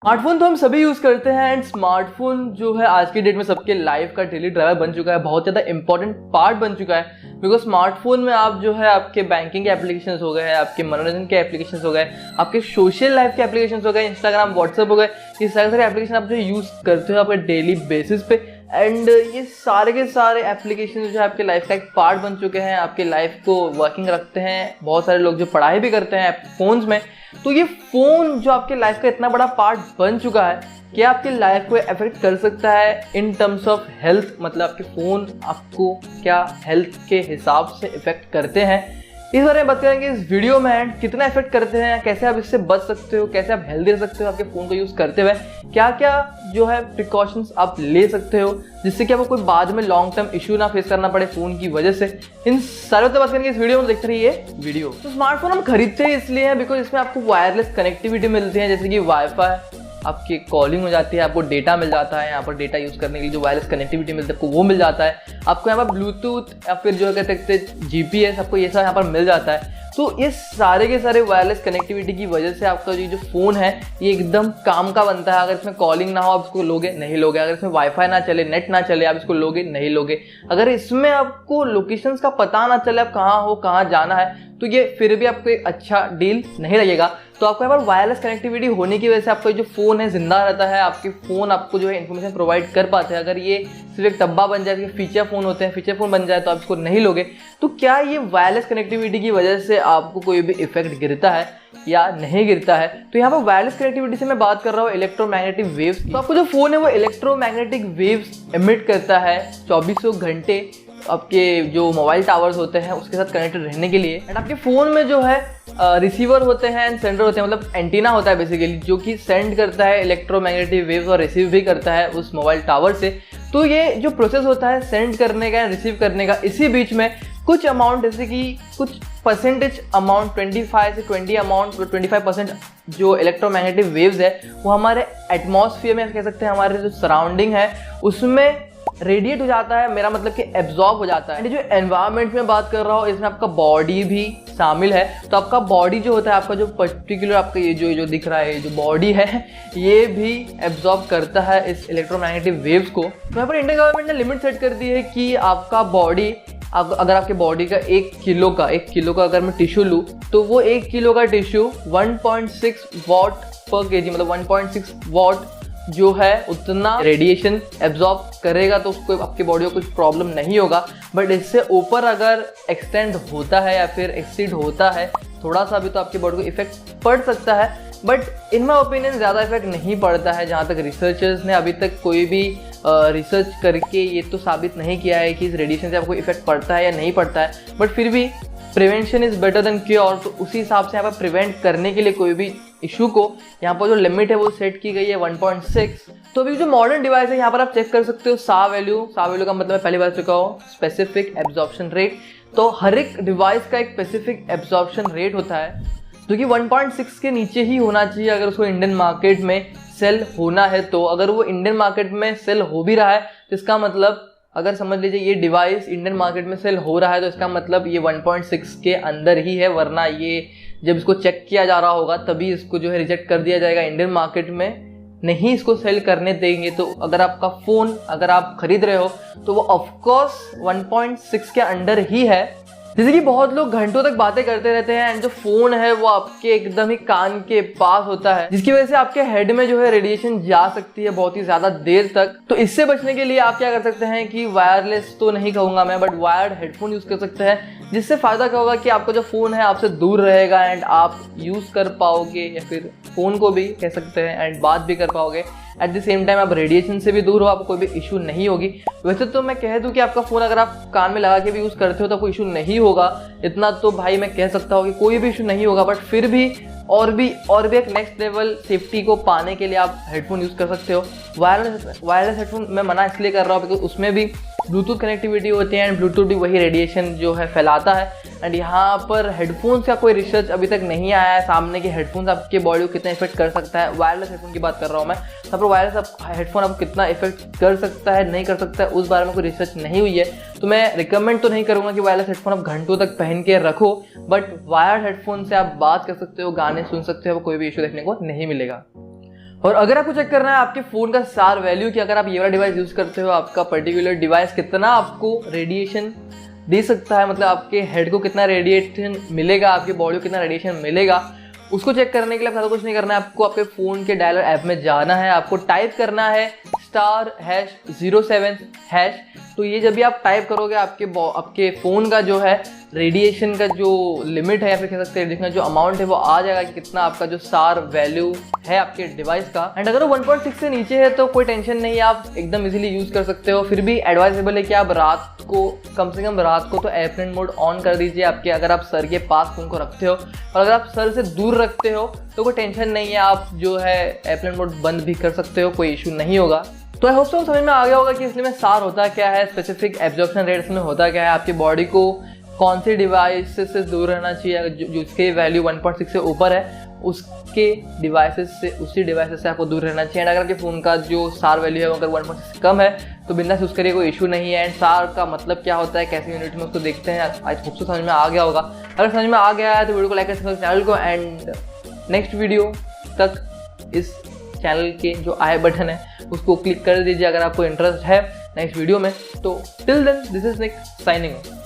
Smartphone तो हम सभी यूज करते हैं एंड स्मार्टफोन जो है आज की डेट में सबके लाइफ का डेली ड्राइवर बन चुका है, बहुत ज़्यादा इंपॉर्टेंट पार्ट बन चुका है। बिकॉज स्मार्टफोन में आप जो है आपके बैंकिंग के एप्लीकेशंस हो गए, आपके मनोरंजन के एप्लीकेशंस हो गए, आपके सोशल लाइफ के एप्लीकेशंस हो गए, इंस्टाग्राम व्हाट्सएप हो गए, ये सारे एप्लीकेशन आप जो यूज़ करते हो आपके डेली बेसिस पे। एंड ये सारे के सारे एप्लीकेशन जो है आपके लाइफ का एक पार्ट बन चुके हैं, आपके लाइफ को वर्किंग रखते हैं। बहुत सारे लोग जो पढ़ाई भी करते हैं फ़ोन्स में, तो ये फ़ोन जो आपके लाइफ का इतना बड़ा पार्ट बन चुका है कि आपकी लाइफ को अफेक्ट कर सकता है इन टर्म्स ऑफ हेल्थ। मतलब आपके फ़ोन आपको क्या हेल्थ के हिसाब से इफेक्ट करते हैं, इस बारे में बात करेंगे इस वीडियो में। एंड कितना इफेक्ट करते हैं, कैसे आप इससे बच सकते हो, कैसे आप हेल्दी रह सकते हो आपके फ़ोन को यूज़ करते हुए, क्या क्या जो है प्रिकॉशंस आप ले सकते हो जिससे कि आपको कोई बाद में लॉन्ग टर्म इशू ना फेस करना पड़े फ़ोन की वजह से। इन सारे बात करेंगे इस वीडियो में, देखते रहिए वीडियो। तो स्मार्टफोन हम खरीदते हैं इसलिए हैं बिकॉज इसमें आपको वायरलेस कनेक्टिविटी मिलती है, जैसे कि वाईफाई, आपकी कॉलिंग हो जाती है, आपको डेटा मिल जाता है, यहाँ पर डेटा यूज़ करने के लिए जो वायरलेस कनेक्टिविटी मिलती है आपको वो मिल जाता है, आपको यहाँ पर ब्लूटूथ या फिर जो कहते हैं GPS, आपको ये सब यहाँ पर मिल जाता है। तो ये सारे के सारे वायरलेस कनेक्टिविटी की वजह से आपका जो फ़ोन है ये एकदम काम का बनता है। अगर इसमें कॉलिंग ना हो आप इसको लोगे नहीं लोगे, अगर इसमें वाईफाई ना चले, नेट ना चले, आप इसको लोगे नहीं लोगे, अगर इसमें आपको लोकेशंस का पता ना चले आप कहाँ हो, कहाँ जाना है, तो ये फिर भी आपको एक अच्छा डील नहीं लगेगा। तो आपको यहाँ पर वायरलेस कनेक्टिविटी होने की वजह से आपका जो फ़ोन है जिंदा रहता है, आपके फ़ोन आपको जो है इन्फॉर्मेशन प्रोवाइड कर पाते हैं। अगर ये सिर्फ एक डब्बा बन जाए, फीचर फ़ोन होते हैं, फीचर फ़ोन बन जाए तो आप इसको नहीं लोगे। तो क्या ये वायरलेस कनेक्टिविटी की वजह से आपको कोई भी इफेक्ट गिरता है या नहीं गिरता है? तो यहाँ पर वायरलेस कनेक्टिविटी से मैं बात कर रहा हूँ इलेक्ट्रोमैग्नेटिक वेव्स। तो आपको जो फ़ोन है वो इलेक्ट्रोमैग्नेटिक वेव्स एमिट करता है 24 घंटे आपके जो मोबाइल टावर्स होते हैं उसके साथ कनेक्टेड रहने के लिए। एंड आपके फ़ोन में जो है रिसीवर होते हैं एंड सेंडर होते हैं, मतलब एंटीना होता है बेसिकली, जो कि सेंड करता है इलेक्ट्रोमैग्नेटिक वेव्स और रिसीव भी करता है उस मोबाइल टावर से। तो ये जो प्रोसेस होता है सेंड करने का, रिसीव करने का, इसी बीच में कुछ अमाउंट, जैसे कि कुछ परसेंटेज अमाउंट 25 से 20 अमाउंट 25% जो इलेक्ट्रोमैग्नेटिक वेव्स है वो हमारे एटमॉस्फेयर में, कह सकते हैं हमारे जो सराउंडिंग है उसमें रेडिएट हो जाता है, मेरा मतलब कि एब्जॉर्ब हो जाता है। जो एनवायरनमेंट में बात कर रहा हूँ इसमें आपका बॉडी भी शामिल है। तो आपका बॉडी जो होता है, आपका जो पर्टिकुलर आपका ये जो दिख रहा है, जो बॉडी है, ये भी एब्जॉर्ब करता है इस इलेक्ट्रोमैग्नेटिक वेव्स को। तो यहाँ पर इंडियन गवर्नमेंट ने लिमिट सेट कर दी है कि आपका बॉडी, अगर आपके बॉडी का 1 किलो का अगर मैं टिश्यू लूँ तो वो 1 किलो का टिश्यू 1.6 वॉट पर केजी, मतलब 1.6 वॉट जो है उतना रेडिएशन एब्जॉर्ब करेगा। तो उसको आपकी बॉडी को कुछ प्रॉब्लम नहीं होगा। बट इससे ऊपर अगर एक्सटेंड होता है या फिर एक्सीड होता है थोड़ा सा भी, तो आपकी बॉडी को इफेक्ट पड़ सकता है। बट इन माई ओपिनियन ज़्यादा इफेक्ट नहीं पड़ता है। जहाँ तक रिसर्चर्स ने अभी तक कोई भी रिसर्च करके ये तो साबित नहीं किया है कि इस रेडिएशन से आपको इफेक्ट पड़ता है या नहीं पड़ता है। बट फिर भी prevention is better than cure, तो उसी हिसाब से यहाँ पर प्रिवेंट करने के लिए कोई भी इशू को यहाँ पर जो लिमिट है वो सेट की गई है 1.6। तो अभी जो मॉडर्न डिवाइस है यहाँ पर आप चेक कर सकते हो सा वैल्यू का मतलब मैं पहली बार चुका हूँ स्पेसिफिक एब्जॉर्प्शन रेट। तो हर एक डिवाइस का एक स्पेसिफिक एब्जॉर्प्शन रेट होता है जो कि 1.6 के नीचे ही होना चाहिए अगर उसको इंडियन मार्केट में सेल होना है। तो अगर वो इंडियन मार्केट में सेल हो भी रहा है तो इसका मतलब, अगर समझ लीजिए ये डिवाइस इंडियन मार्केट में सेल हो रहा है तो इसका मतलब ये 1.6 के अंदर ही है, वरना ये जब इसको चेक किया जा रहा होगा तभी इसको जो है रिजेक्ट कर दिया जाएगा। इंडियन मार्केट में नहीं इसको सेल करने देंगे। तो अगर आपका फ़ोन अगर आप खरीद रहे हो तो वो ऑफकोर्स 1.6 के अंडर ही है। जैसे कि बहुत लोग घंटों तक बातें करते रहते हैं एंड जो फ़ोन है वो आपके एकदम ही कान के पास होता है, जिसकी वजह से आपके हेड में जो है रेडिएशन जा सकती है बहुत ही ज़्यादा देर तक। तो इससे बचने के लिए आप क्या कर सकते हैं कि वायरलेस तो नहीं कहूँगा मैं, बट वायर्ड हेडफोन यूज़ कर सकते हैं, जिससे फ़ायदा क्या होगा कि आपका जो फ़ोन है आपसे दूर रहेगा एंड आप यूज़ कर पाओगे, या फिर फ़ोन को भी कह सकते हैं, एंड बात भी कर पाओगे। एट द सेम टाइम आप रेडिएशन से भी दूर हो, आपको कोई भी इशू नहीं होगी। वैसे तो मैं कह दूं कि आपका फ़ोन अगर आप कान में लगा के भी यूज़ करते हो तो कोई इशू नहीं होगा, इतना तो भाई मैं कह सकता हूँ कि कोई भी इशू नहीं होगा। बट फिर भी और भी एक नेक्स्ट लेवल सेफ्टी को पाने के लिए आप हेडफोन यूज़ कर सकते हो। वायरलेस हेडफोन मैं मना इसलिए कर रहा हूँ बिकॉज उसमें भी ब्लूटूथ कनेक्टिविटी होती है एंड ब्लूटूथ भी वही रेडिएशन जो है फैलाता है। एंड यहाँ पर हेडफोन्स का कोई रिसर्च अभी तक नहीं आया है सामने कि हेडफोन्स आपके बॉडी को कितना इफेक्ट कर सकता है। वायरलेस हेडफोन की बात कर रहा हूँ मैं, यहाँ पर वायरलेस हेडफोन आपको कितना इफेक्ट कर सकता है नहीं कर सकता है उस बारे में कोई रिसर्च नहीं हुई है। तो मैं रिकमेंड तो नहीं करूँगा कि वायरलेस हेडफोन आप घंटों तक पहन के रखो, बट वायर्ड हेडफोन से आप बात कर सकते हो, गाने सुन सकते हो, कोई भी इशू देखने को नहीं मिलेगा। और अगर आपको चेक करना है आपके फ़ोन का सार वैल्यू कि अगर आप ये वाला डिवाइस यूज़ करते हो आपका पर्टिकुलर डिवाइस कितना आपको रेडिएशन दे सकता है, मतलब आपके हेड को कितना रेडिएशन मिलेगा, आपके बॉडी को कितना रेडिएशन मिलेगा, उसको चेक करने के लिए ज़्यादा कुछ नहीं करना है। आपको आपके फ़ोन के डायलर ऐप में जाना है, आपको टाइप करना है *#07#। तो ये जब भी आप टाइप करोगे आपके फ़ोन का जो है रेडिएशन का जो लिमिट है या फिर कह सकते हैं रेडिएशन का जो अमाउंट है वो आ जाएगा कि कितना आपका जो सार वैल्यू है आपके डिवाइस का। एंड अगर वो 1.6 से नीचे है तो कोई टेंशन नहीं है, आप एकदम इजीली यूज़ कर सकते हो। फिर भी एडवाइजेबल है कि आप रात को कम से कम रात को तो एयरप्लेन मोड ऑन कर दीजिए आपके, अगर आप सर के पास फ़ोन को रखते हो। और अगर आप सर से दूर रखते हो तो कोई टेंशन नहीं है, आप जो है एयरप्लेन मोड बंद भी कर सकते हो, कोई इशू नहीं होगा। तो आई होप सो समझ में आ गया होगा कि इसलिए में सार होता क्या है, स्पेसिफिक एब्जॉर्प्शन रेट में होता क्या है, आपकी बॉडी को कौन सी डिवाइस से दूर रहना चाहिए जिसके वैल्यू 1.6 से ऊपर है, उसके उसी डिवाइसेस से आपको दूर रहना चाहिए। एंड अगर आपके फ़ोन का जो सार वैल्यू है अगर 1.6 से कम है तो बिंदास यूज़ करिए, कोई इशू नहीं है। एंड सार का मतलब क्या होता है, कैसे यूनिट में उसको देखते हैं, आई होप सो समझ में आ गया होगा। अगर समझ में आ गया है तो वीडियो को लाइक करें, चैनल को, एंड नेक्स्ट वीडियो तक इस चैनल के जो आई बटन है उसको क्लिक कर दीजिए अगर आपको इंटरेस्ट है नेक्स्ट वीडियो में। तो till then this is Nick signing of.